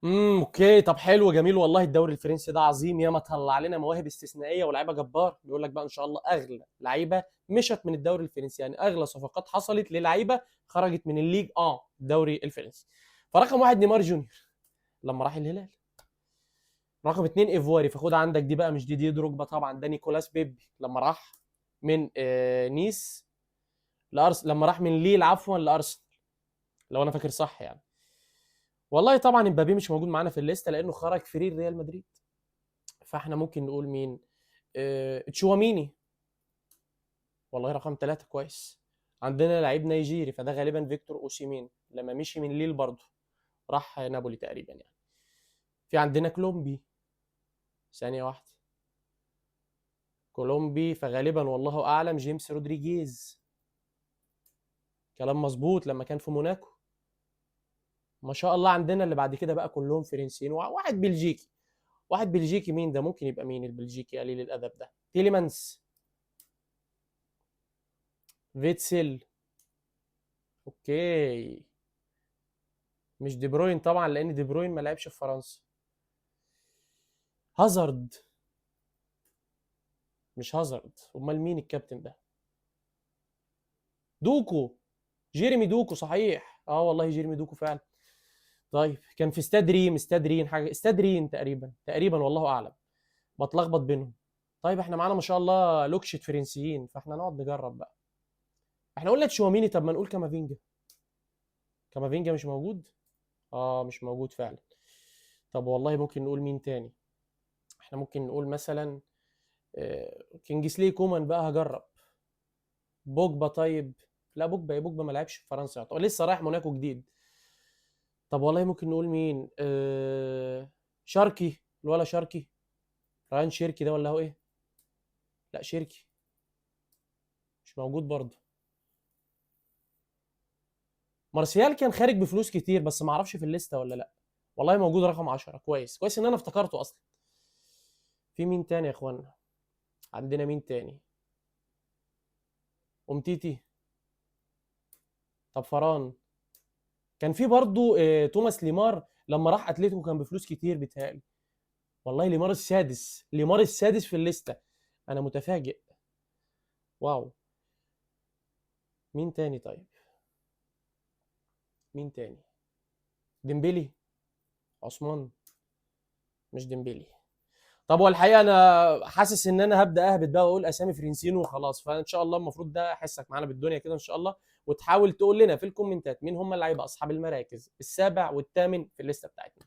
اوكي، طب حلو جميل والله. الدوري الفرنسي ده عظيم، ياما طلع لنا مواهب استثنائيه ولاعيبه جبار. بيقول لك بقى ان شاء الله اغلى لعيبه مشت من الدوري الفرنسي، يعني اغلى صفقات حصلت للعيبه خرجت من الليج الدوري الفرنسي. فرقم واحد نيمار جونيور لما راح الهلال. رقم اتنين ايفواري، فخد عندك دي بقى، مش دي دروجبا طبعا، ده نيكولاس بيبي لما راح من نيس لما راح من ليل عفوا لارسنال، لو انا فاكر صح يعني. والله طبعا امبابي مش موجود معانا في الليسته لانه خرج فري ريال مدريد. فاحنا ممكن نقول مين؟ تشواميني، والله رقم ثلاثة كويس. عندنا لعيب نيجيري، فده غالبا فيكتور اوسيمين لما مشي من ليل برضه راح نابولي تقريبا يعني. في عندنا كولومبي، ثانية واحدة، كولومبي فغالبا والله اعلم جيمس رودريجيز. كلام مظبوط، لما كان في موناكو. ما شاء الله. عندنا اللي بعد كده بقى كلهم فرنسيين، واحد بلجيكي. واحد بلجيكي مين ده؟ ممكن يبقى مين البلجيكي قليل الادب ده؟ تيليمانس، فيتسل. اوكي، مش دي بروين طبعا لان دي بروين ما لعبش في فرنسا. هازارد، مش هازارد، امال مين الكابتن ده؟ دوكو، جيريمي دوكو صحيح، والله جيريمي دوكو فعلا. طيب كان في استاد رين حاجه، استاد رين تقريبا والله اعلم، بتلخبط بينهم. طيب احنا معانا ما شاء الله لوكشة فرنسيين، فاحنا نقعد نجرب بقى. احنا قلنا تشواميني، طب ما نقول كامافينجا. كامافينجا مش موجود. مش موجود فعلا. طب والله ممكن نقول مين تاني؟ احنا ممكن نقول مثلا كينجسلي كومان بقى، هجرب. بوجبا طيب. لا بوجبا ما لعبش في فرنسا يعتبر، لسه رايح موناكو جديد. طب والله ممكن نقول مين؟ شاركي، الولا شاركي، ريان شيركي ده ولا هو ايه؟ لا شيركي مش موجود برضه. مارسيال كان خارج بفلوس كتير بس ما اعرفش في الليسته ولا لا. والله موجود رقم 10، كويس كويس ان انا افتكرته اصلا. في مين تاني يا اخوانا؟ عندنا مين تاني؟ امتيتي. طب فران. كان في برضه توماس ليمار لما راح اتلتيكو كان بفلوس كتير بيتهيألي. والله ليمار السادس، ليمار السادس في الليسته. انا متفاجئ. واو. مين تاني طيب؟ مين تاني؟ ديمبلي، عثمان. مش ديمبلي. طب هو الحقيقه انا حاسس ان انا هبدا اهبط بقى واقول اسامي فرنسيين وخلاص، فان شاء الله المفروض ده احسك معانا بالدنيا كده ان شاء الله. وتحاول تقول لنا في الكومنتات مين هم اللعيبه اصحاب المراكز السابع والثامن في الليسته بتاعتنا.